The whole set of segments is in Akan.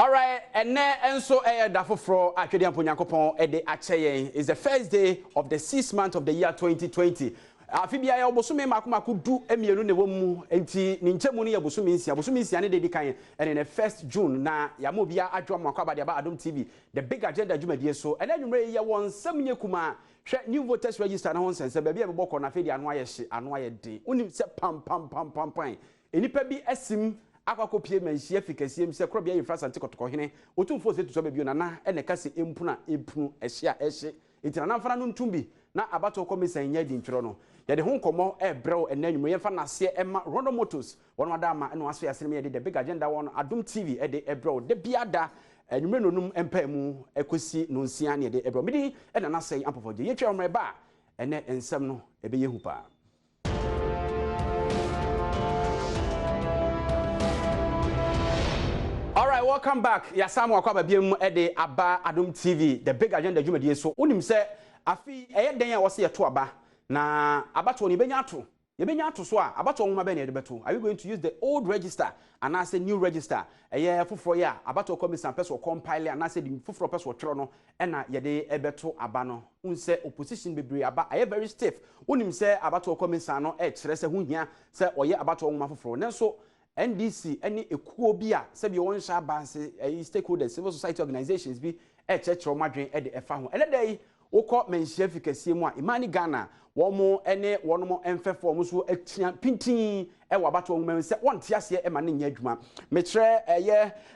All right, and so Dafofro Akedian Punyankopon Ede Acheye is the first day of the 6th month of the year 2020. Afibia ya obosume makumaku du emienu ne womu enti ni nchemu ni abosume nsia ne dedi kan and in the 1st June na ya mobia adwa makwaba de ba Adom TV the big agenda dwumadie so and enwumre ye won samye kuma hwe new voters register na hon sense ba bia be bokọ na fedi anu aye de unim se pam enipa bi asim akakopie manhia fikasiem se krobia yefra sante kotoko hene otumfo se tuso babio na ene kase empuna ehia ehye etina na mfana no ntumbi na abato komisan nya di ntwero no yede ho nkomo ebrew enanwum yemfa nase ema Rondo Motors wono adama eno aso yasene yede the big agenda won Adom TV ede ebrew de biada enwumre nonum empa mu ekosi no nsia ne ede ebrew midi ena nasai ampofoje yetwa omreba ene ensem no ebe yehu pa. All right, welcome back. Yasamu akwaba biem ede aba Adom TV the big agenda dwumadie so unim se afi den a wose yeto aba na abato ni benya ato so a abato nwoma be na ede beto. Are you going to use the old register and I say new register fufuro ya abato commission person compile and I say the fufuro person twero no na yede ebeto aba no unse opposition bebre aba very stiff unim se abato commission no kire se hunhia se oye abato nwoma fufuro nenso NDC any ekuo bi a se bi won sha banse stakeholders civil society organizations bi chechero madwen e de efa ho eledai wokọ menhia fikasie mu a imani Ghana womo ene wonomo emfefo mo so atia pintin e wabato won se won tiase e ma ne nya adwuma metre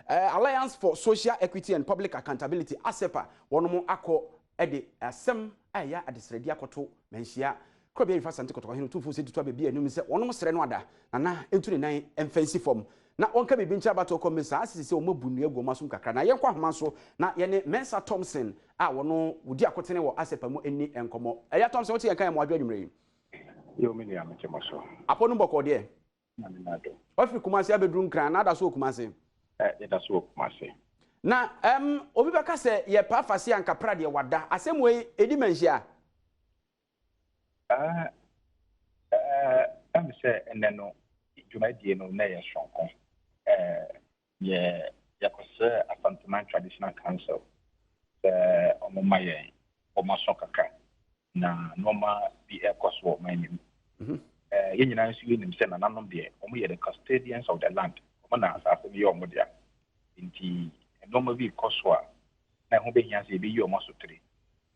Alliance for Social Equity and Public Accountability ASEPA wonomo akọ e de asem aya adesredi akoto menhia krobia ifa sante kotoko henu tumfo se tutu abia enum se wonom sere no ada na entu ne nan emfancy form na wonka bibi ncha bato komisa asisi se omabunu agoma so kakra na yenkwa homa so na ye ne Mensa Thompson a wono wudi akotene wo ASEPA mu eni enkomo eya Thompson wote yenkan mo adwa nwumre yo me ni amechemo so aponu boko de na me nado ofi kumase abedru nkran na da so kumase da so kumase na obi beka se ye pa fase anka pra de wada asemwe edi manhia I'm say eneno dwumadie no na ye shonko ye yakose Asantuma Traditional Council omomaye omasokaka na noma bi ekoso manim ye nyina nsu ye nim se na nanom de omo ye the custodians of the land omo na asase bi omo dia nti noma bi ekoso a na ho behia se bi ye omo sotire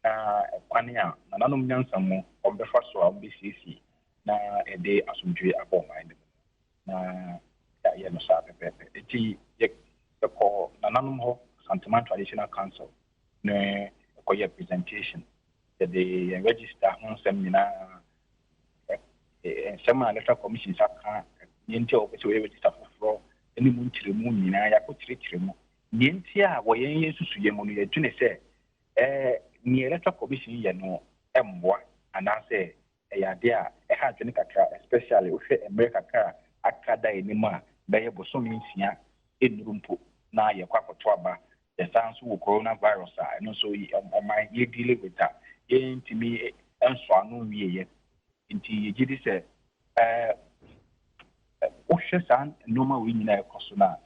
na kwani a na nanom nyansam ombefa so a mbcc na ede asumdwe aboma ene na ya no sa pepe eti ye ko na nanom ho Asantuma Traditional Council ne ko ye presentation the register on seminar seminar electoral commission saka nyenti o pese we register for any muntiremu nyina ya ko tiretiremu nyenti a wo yen yesusu ye mo no ye tune se ni electoral commission ye no emboa anase ya de a ha twene kakra especially wo hwe America kakra akada enima be ye bosomi nsia enurumpo na ye kwakoto aba the sounds wo coronavirus a no so my ye deal with that into me enso anu wiye nti ye gidi se o hwesan noma we nyina ekoso na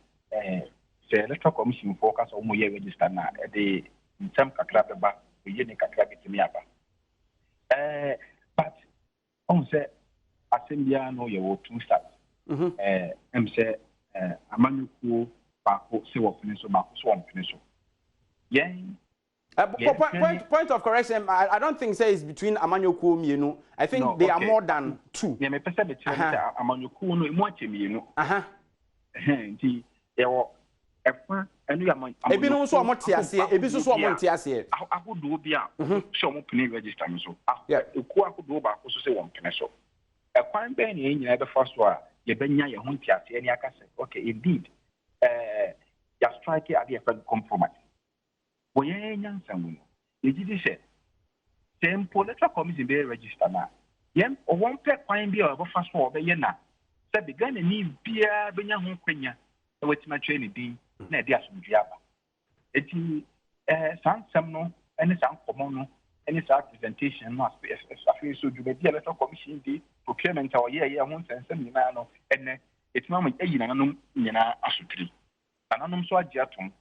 se electoral commission focus o mo ye register na de ntam kakra beba ye ne kakra bitimi aba but on se assembly no ye wo two start em se amanyuku ba ko se wo finiso ba ko so wo finiso yen point of correction, I don't think say it's between Amanyoku mienu. I think no, they are more than two. Yeah, me pesa be tell Amanyoku no emu ache mienu. Nti e wo efa enu ya ebi no so omote ase, ebi so omote ase. Ahodo bi a so omo pini register no so. Eku ahodo ba ko so se won pini so. Ekwan be na nyina be fa so a ye benya ye ho ntiase ani aka se. Okay, indeed. Ya strike at the compromise. Boye nyansamu ejidi se tempo electoral commission be register na yem o won pe kwan bi o fa so obeye na se be Ghana ni bia benya ho kwanya e wetima twa ni din na e de asomdwe aba eti sansam no ene san komo no ene sa presentation no afi so du be electoral commission di procurement o ye ho nsensem ni na no ene etima mo eyi na no nyina asotiri ananom so age atom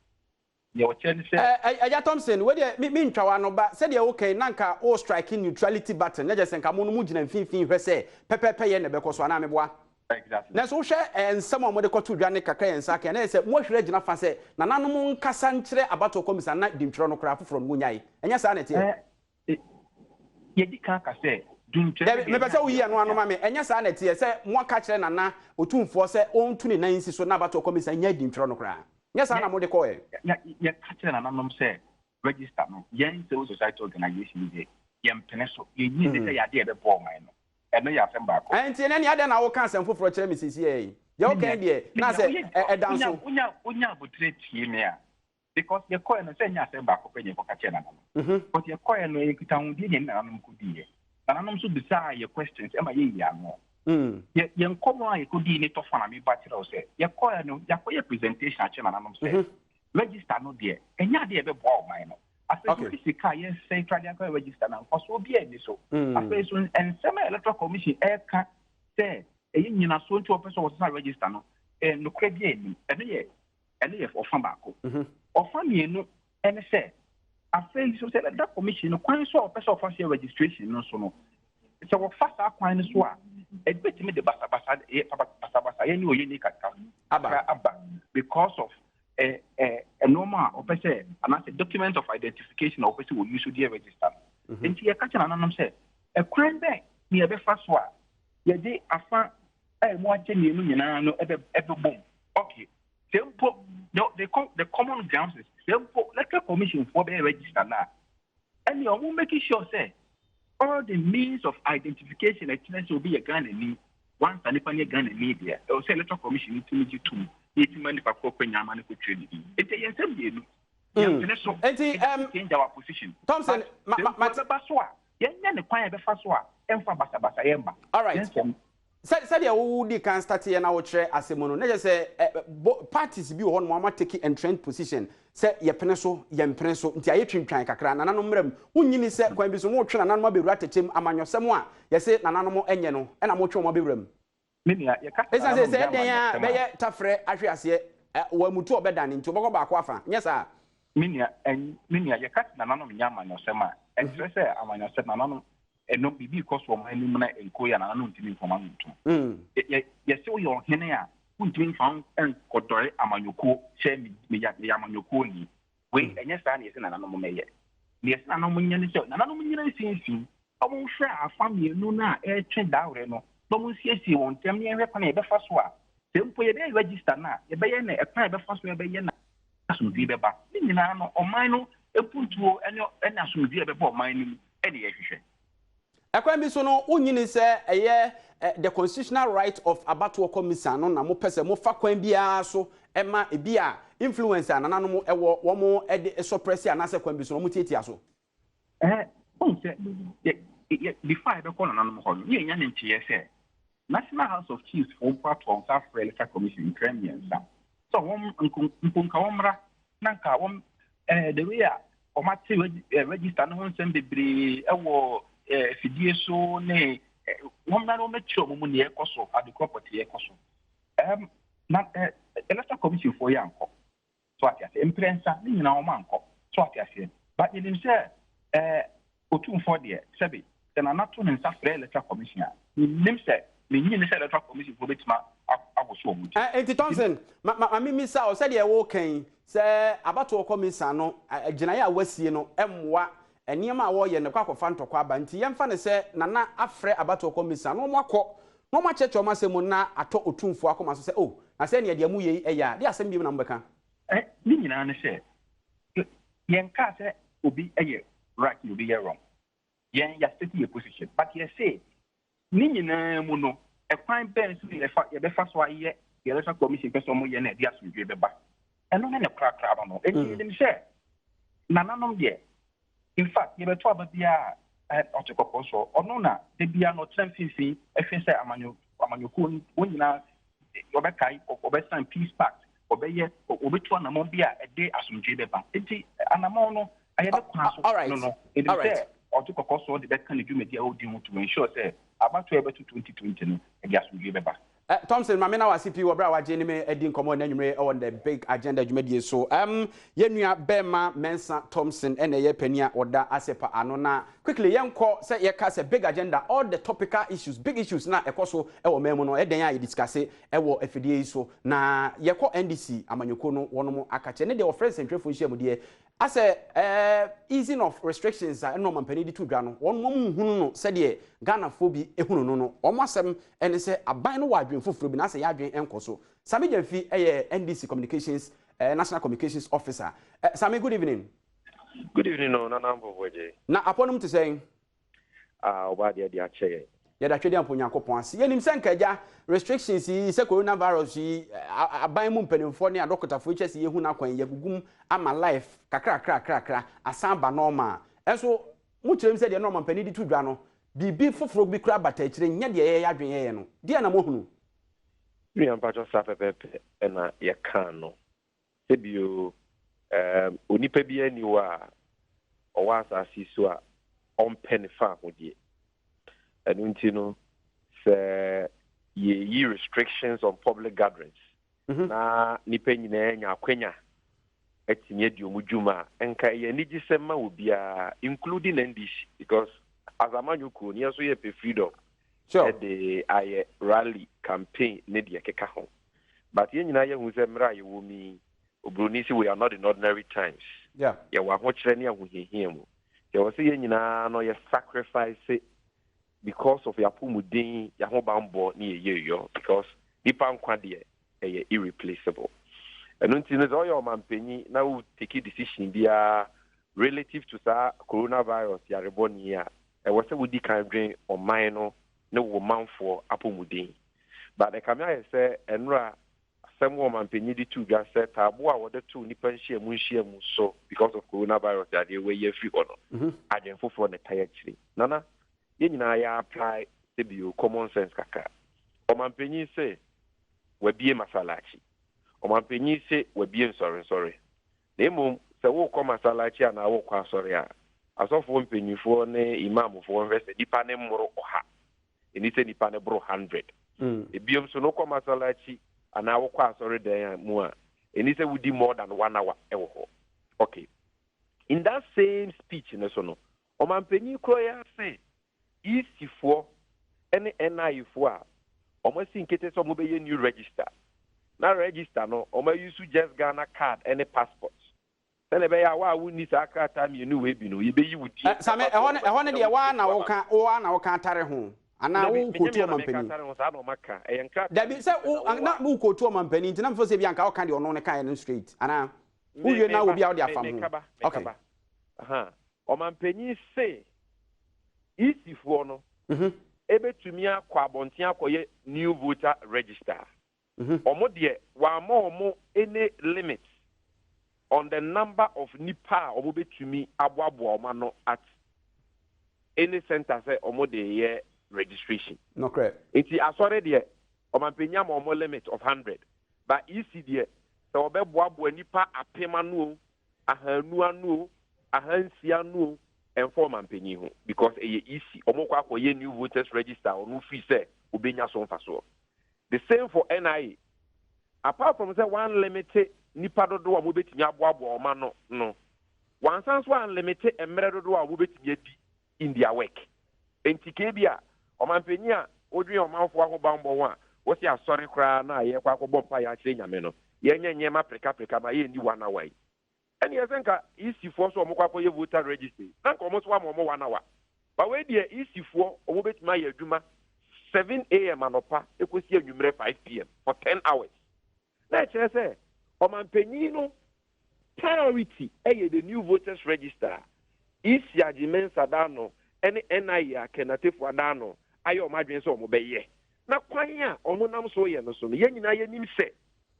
ye wo che ne se Eja Thompson we dey me ntwawa no ba said you okay nanka all striking neutrality button na just nka mo no mu gina mfimfin hwe se pepepe ye ne bekoso ana meboa exactly na so hwe ensem mo de koto dwa ne kakra yensa ka na se mo hwere gina fa se na nanom nkasa nkyere abato komisa na dimtwero no kra foforo no munyai enya sa na tie ye di kan ka se me pese wo yi anu anu ma me enya sa na tie se mo ka kire nana otumfo se ontu ne nan si so na abato komisa nya dimtwero no kra nya sa na mo de ko e ya ka kire nana nom se register no yen civil society organization dey yen peneso ye yi de ya de be bo man no eno ya fem ba ko enti ne ade na wo kan sem foforo kire me sisi e ye o kan de na se e dan so unya botre tie me a because ye ko no se nya fem ba ko pe nye ko ka kire nana no but ye ko no ye kita hu die nye nana no ko die nana no so bisa ye questions e ma ye ya no ye nkomo a ye ko di ni to fa na me ba kire o se ye ko no ya ko ye presentation a kire nana no se register no there enya de be bo man no after physical yes say try to register now because we be any so after so and some electoral commission e ka say e nyina so nti person was register no no credit any ene ye ofan ba ko ofan me no ene say after so say electoral commission no kwan so person of registration no so no so we fast akwan no so a e betimi de basa ye ni oye ni kaka aba because of a normal or per se and as a document of identification or person will use to register. And see a catch and say a crime bank near the first one. Ye day after watching you no ever boom. Okay. Simple the common grounds is simple electoral commission for the register now. And you will making sure say all the means of identification excellence will be a gun and need once and if any gun and need there. They will say electoral commission need to meet you too. It money for kwenya mani ko trade it yen sem ye no change our position Thompson ma so a yen ne kwan e be fa so a emfa basa yemba all right said ya wo di kan start ye na wo kire asemo no na je say parties bi wo no ma take entrenched position say ye pene so nti aye twintwan kakra na nanom mram unyini say kwan bi so mo twe na nanom abewura tachem amanyosem a ye say na nanom enye no e na mo twe mo abewuram minia ye ka esa se den ya be ye tafre ahwe ase wa mutu obeda ni nti obako ba ko afa nyesa minia ye ka na nanom nya amanyosem a express amanyosem na nanom eno bibi koso mo anim na enko ya na nanom ntimi informa ntu ye se wo yo hene a ntimi fan enkodore amanyoko che me ya amanyoko ni we enye sa na ye se na nanom meye ni ye na nanom nya ni se na nanom nya sinsin omo hwe afam ye nu na e twe dawre no bomu siesi won tem ne hwe kwan e be fa so a tempo ye be register na ye be ye na e kwan e be fa so ye be ye na asumdie be ba ni nyina no oman no epuntuo ene asumdie be ba oman ni ene ye hwehwe akwan bi so no unyini se eye the constitutional right of abattoir commission no na mo pese mo fa kwan bia so e ma e bia influencer nananom ewo wo mo e de suppress ya na se kwan bi so no mo tietia so on se before I be call nananom ho ye nya ne ntie se National House of Chiefs for platform South Electoral Commission Premier so won nkunka womra nanka won the way o ma ti register no nsem bebre ewo fidie so ne womna no metro mo ne ekoso ade property ekoso na Electoral Commission for yanko so atiase imprensa ni nyina o manko so atiase but you say otumfo de sebe na nato ne nsa frɛ Electoral Commission nim sɛ menyi ne sɛ Electoral Commission for betima agoso mu enti Thompson ma mimisa o sɛ de wo kan sɛ abattoir commission no agina ya wasie no emwa eniema a wo ye ne kwakofa ntokwa aba nti yemfa ne sɛ nana afrɛ abattoir commission no mo akɔ no mo cheche o masemu na atɔ otumfo akoma so sɛ oh na sɛ ne de amu ye eya de asɛm bi na mbeka ni nyina ne sɛ yenka sɛ obi eye right obi ye wrong yen ya state your position but you say ni nyina mu no e kwan ben so ye be fa so aye the Electoral Commission person mo ye na dia so dwe be ba eno na ne kra ba no e ni dem say nananom de in fact ye be to aba bia otukoko so ono na de bia no tremfifi e fe say amanyoko wonyina obe kai obe sign peace pact obe ye obe to anamon bia e de asomdwe be ba enti anamon no aye be kwa so no e dem say otukoko so de be kan dwumedi a odi hu to ensure say abattoir be to 2020 no e dia asomdwe be ba Thompson, Mamina was CP Wabra Wajenime Edin Common Enumerate on the big agenda Jumedi. So Yenua Bema Mensa Thompson and a Penia or da Asepa Anona. Quickly, young call say your cast a big agenda, all the topical issues, big issues na ekoso ewo memono edenya discuss ewo FDA so na yeko NDC amanyokono wono akache ne de offer central for share mu as easing of restrictions no mampani di to dwa no won mom hunu no said ye Ghana phobi ehunu no no omasem ene se aban no wadwen foforo bi na se yadwen enkoso Sami Jemfi NDC Communications National Communications Officer. Sami, good evening. Good evening, no number voje. Na aponum to saying oba dia dia che. Ya da twede ampo Nyankopon ase. Yenim senkaja restrictions yi se coronavirus yi aban mu mpanimfo ne adokotafo chese yehu na kwan yagugum ama life kakra asamba normal. Enso mu kirem se de normal mpani di to dwa no bibi foforo bi kra bata kire nya de ye yadwen ye no. De na mo hunu. Mi ampa jo sa pepe na ye kan no. Sebio onipa bi ani wa owa asasi so a ompene fa hodie. And untino say ye restrictions on public gatherings. Na nipa nyina nya akwanya etinye di omudwuma enka ye nigi sema obia including NDC because as amanyuko ni aso ye pe freedom. Sure. The aye rally campaign ne de keka ho. But ye nyina ye hu se mra ye wo mi obroni si we are not in ordinary times. Yeah. Ye wa ho kire ne ahuhehia mu. Ye wo se ye nyina no ye sacrifice because of your pumudin, your home bambo near you, because Nipan Quadia is irreplaceable. And until all your man penny now take a decision be relative to the coronavirus, your reborn year, and what's a woody kind drain or minor, no woman for apumudin. But the camera say, and some woman penny the two just said, Tabua or the two Nipan share munshia muso because of coronavirus that they were free honor. I didn't for the tire tree. Nana. Yenina ya apply to common sense kaka. Omampenyi say we be masalachi. Omampenyi say we be sorry. Nemo se wo ko masalachi ana wo kwa sorry a. Asofo mpenyifo ne imam fo invest dipa ne mmoro oha. Eni se dipa ne bro 100. Ebiom so no ko masalachi ana wo kwa sorry den mu a. Eni se wudi more than 1 hour ewo ho. Okay. In that same speech ne so no. Omampenyi kroya say Easy for any NI for almost in case some will be a new register. Now register no, or use just Ghana card any passports. Then a we need a card time you know you be you would. Some I want the one I can't carry home. And now who could to a man penny. There be said, oh, and not who could to a man penny, and I'm for Bianca candy on a kind street. And who you now will be out there from. Okay. Oman penny say. Easy for no. Ebe to me kwa bontia koye new voter register. Omo de wa mo any limit on the number of nipa omo be to me aboabo oma no at any center say omo de ye registration. No correct. Enti asore de omo penya mo limit of 100. But easy de so obe boabo nipa apema no ahanu anu ahansia no and form and penny because a easy omokwa for ye new voters register or no fee say ubenya so faso. The same for NIA. Apart from say one limited nipa do mo betimi aboabo o ma no. One sans one limited emre do mo betimi di in their work. Entike bia o man penny a odwi o manfo ahobambo ho a wo se asori kra na ye kwa akobọ pa ya kire nyame no. Ye nyema preka ma ye ndi 1 hour. And you think easy for so mokwa ye voter register. Na almost 1 hour. But we dey easy for omo betima ye adwuma 7 a.m. anopa ekosi anwumre 5 p.m. for 10 hours. Na chere say o man penyi no priority the new voters register. Easy argument sadano any NIA kenatefo adano ayo madwen so omo be ye. Na kwan a omo nam so ye no so no ye nyina ye nim se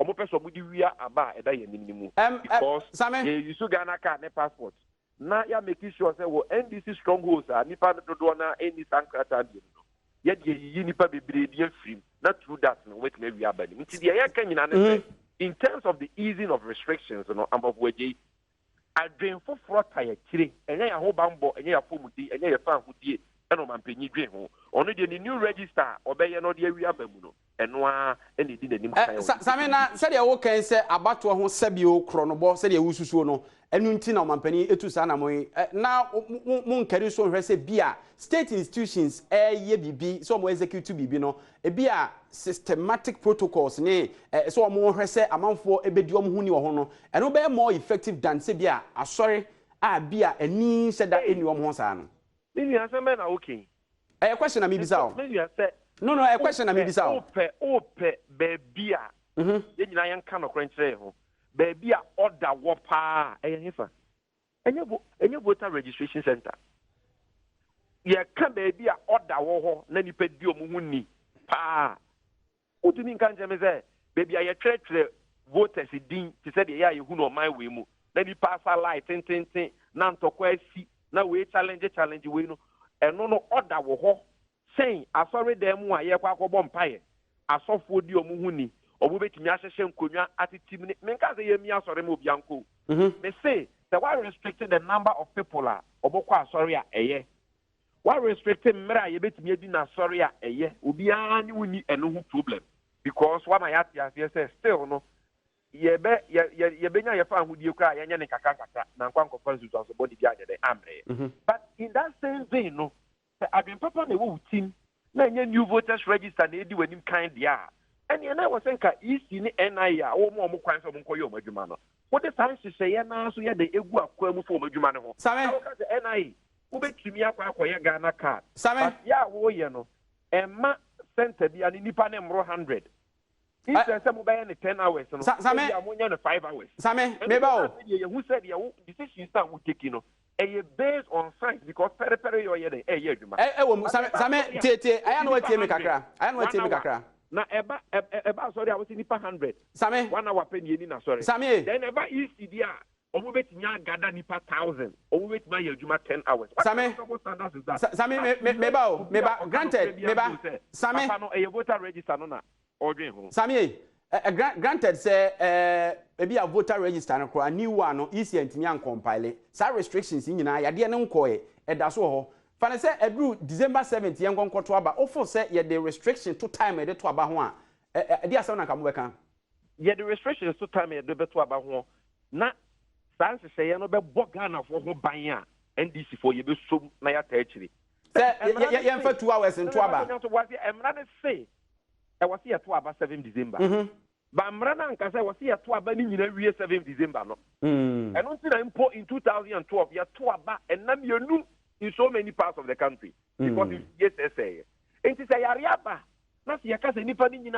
omo person mudi wia aba eda ye nimu because you so Ghana card ne passport na ya make sure say wo NDC strongholds a nipa dodo na any sankrata bi no ye de yi nipa bebre bi afrim na through that no wait na wia aba ni nti de ya kan nyina ne in terms of the easing of restrictions no ambof weje adwen foforo taya kire enye ya ho bambo enye ya fomudi enye ya fa hudie eno mampenyi dwen ho ono de ni new register obeye no de wia aba mu no Enoa any did the Samina said ya woke and say about to ho sebio chronobo said ya wususu no enu nti na omampani etu sa na moy na mun carry so hwese bia state institutions ye bibi so mo execute bibi no e bia systematic protocols ne so mo hwese amanfo ebedi om hu ni wo ho no eno be more effective than say bia asori a bia ani sheda eni om ho sa no Maybe answer me na okay. A question na me bisa o. Maybe I say no a question na me bisa o. Ope baby a. Ye nyina yan ka no krenkyere ho. Baby a order wo pa e hefa. Enye voter registration center. Ye ka baby a order wo ho na nipa di omu ni pa. Utumi nka nje me say baby a ye twetwe voters din ti say de ya ye hu no man we mu. Na nipa sa light tin na ntokwa asi na we challenge we no eno no order wo ho saying asori dem a ye kwa akobọ mpaye asofo di omu hu ni obo betimi ahyehye nkonwa atitim ni menka say ye mi asori mo bianko me say the why restricted the number of people a obokọ asori a eye why restricted mra ye betimi adi na asori a eye obi ani woni eno hu problem because one my ati say still no ye benya ye fa ahudie kra ye nya ne kakra na nkwanko constitution so body bia de amre but in that same vein no adwen papa na wo team na nya new voters register na edi wanim kind dia and ye na wo senka EC ni NI a wo mo kwan so mo nkoye o madwuma no wo de san hyehyɛ ye na so ye de egu akwa mu fo o madwuma ne ho Same NI wo betumi akwa akoye Ghana card Same ya wo ye no emma center bia ni nipa ne mro 100 if there's some by 10 hours, no, Same, 5 hours. Same, maybe who said you decisions that we take, you know, based on science because pere yo ye de Same tete I know what you make kakra. I know what you make kakra. Na eba sorry I was in 100. Same 1 hour penny ni na sorry. Same then eba ECD a omo betinya gada nipa 1000. Omo betima ye adwuma 10 hours. Same meba granted meba Same no e voter register no na Sammy, granted, say, maybe a voter register and a new one, no easy and Timian compile. Some restrictions in Yaya, dear Nuncoy, and that's all. Fanny said, a brew December 7th, young Conquaba, often said, yet the restriction to time at the Tuabahuan. Dear son, I come work on. Yet the restriction is to time at the Betuabahuan. Not Sans say, no, but Bogana for who buy and this for you, so Naya territory. Yeah, for 2 hours in Tuaba. I'm not say. I was here to about 7 December. But Mrana and Kasa was here to about 7 December. No, and until I import in 2012, you are to about and now you knew in so many parts of the country because yes, say, and to say Ariaba, not your cousin Nipani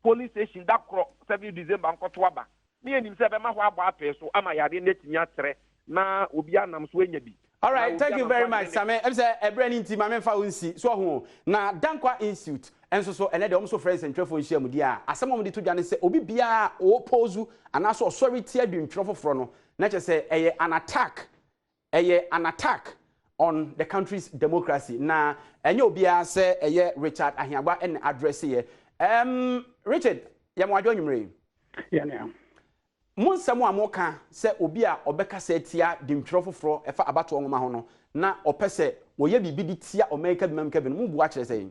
police station that 7 December and Kotwaba. Me and himself, I'm a so am I adding it in Yatre na Ubianam Swenyabi. All right, thank you very much, Sammy. I'm saying a brand new team. I'm so na Dankwa Institute. And so and they also friends and travel share media. As some of the two say obi bia o pozu and also sorry tear doing travel from not just say an attack on the country's democracy. Na enyo bia say Richard Ahiagba and address here. Richard, yamwa join you. Yeah. Mun samu amoka se obi a obeka se tia dimtwofo fro efa abato onwoma ho no na opese woye bibi di tia omeka bimamka bi no mu bu a kire sei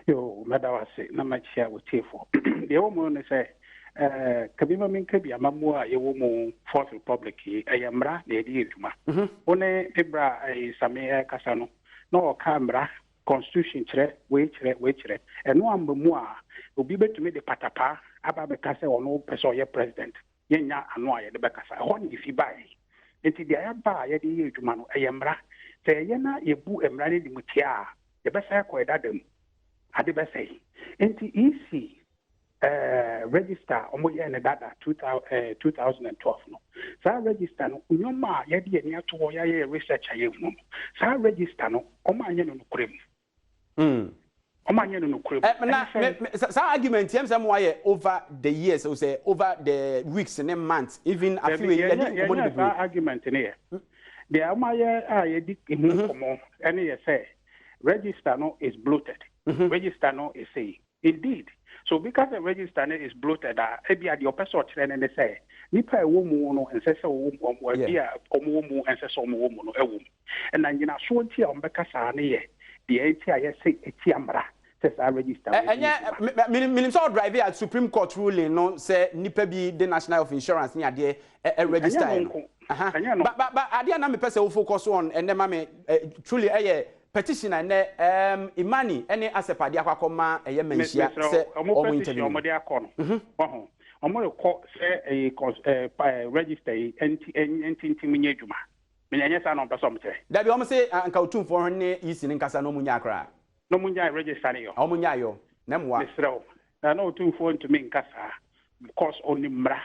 yo madawase na machia wotefo de wo mo ne se kabima minka bi amamu a ye wo mo Fourth Republic ayamra na edi eduma one ebra same kasa no na o kamera constitution kire we kire eno ambamu a obi betumi de patapa aba be kasa ono person ye president yenya ano aye de bekasa ho ni fi bai enti dia ya ba ye de yeduma no ayemra te ye na yebu emra ne di mutia ye besa ko edadam ade besa enti EC register omo ye ne dada 2012 no sa register no unyoma ye de ni ato ya ye research aye mu sa register no omo anye no kurem argument over the years, or say over the weeks and months, even a few years. Argument in here. The Amaya any say register no is bloated. Register no is say indeed. So because the register is bloated, ebi adi opeso trend and they say nipa ewomu no and say so omu and say so omu no ewum. And then you know so ntia ombeka sa na ye the enti aye say eti amra. says I register. Minim so drive at Supreme Court ruling no say nipa bi the National of Insurance ni ade register. But ade na me pese wo focus on and then truly petition and Imani any asepade akakoma menhia say omo petition omo de akono. Omo ko say register enti munye djuma. Menanya sa no pese omo say. Da bi omo say anka otumfo ho ne yisi ne nkasa no munya akra. No munya register yo. Omo nya yo. Na mwa. Mesro. Na no otumfo ntumi nkasa because oni mra.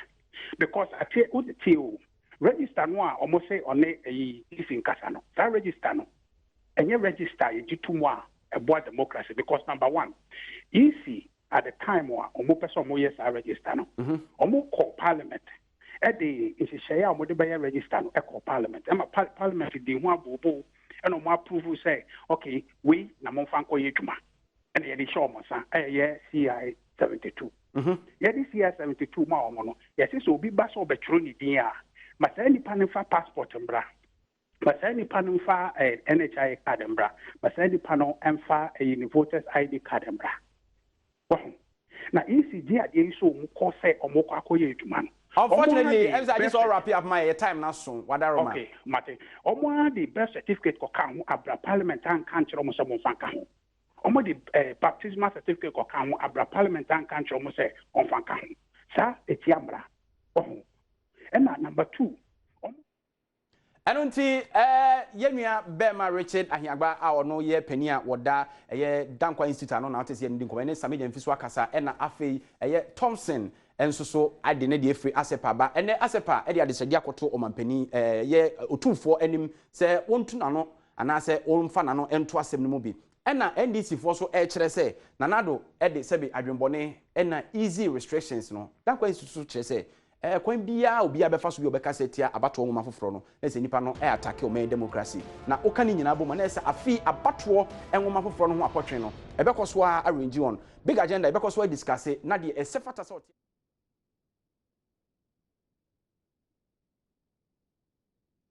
Because ati uditi register no a omo say one yisi nkasa no. That register no. Enye register yitu a eboa democracy because number one, easy at the time omo person omo yes register no. Omo call parliament. At the share omo de buy register no call parliament. Ema parliament dey ho abobo and omo approve say okay, we na mo fan ko yedwuma. And ye dey show omo sa CI 72. Ye dey CI 72 ma omo no. Ye say so obi ba so obetro ni din a. Ma say ni panfa passport mbra. Masani pano fa NHI card mbra. Masani pano emfa voters ID card mbra. Na ECG ade so mu ko say omoko akoye eduma. Unfortunately, I just all wrap up my time now soon. Wadaroma. Okay, Mate. Omo the birth certificate ko kan ho abra parliament an kan kire omo se mo fan kan ho. Omo the baptismal certificate ko kan ho abra parliament an kan kire omo se on fan kan ho. Sa etiambra. And number 2. Anunti yenua Bema Richard Ahiagba a ono ye pani a woda ye Dankwa Institute no na otese ndi nko ene Samedia Mfiso akasa ena afei ye Thompson enso so ade ne de free asepa ba ene asepa e de adesade akoto omampani ye otumfo anim se wontu na no ana se wonfa na no ento asem no mu bi ena NDC fo so e kire se nanado e de sebi adwenbone ena easy restrictions no Dankwa Institute kire se kwan bia obi abefa so bi obeka setia abato nwoma foforo no ese nipa no attack o main democracy na oka ni nyina bo ma na ese afi abato nwoma foforo no ho apotwe no ebekoso a arrange on big agenda ebekoso a discuss na de esefata so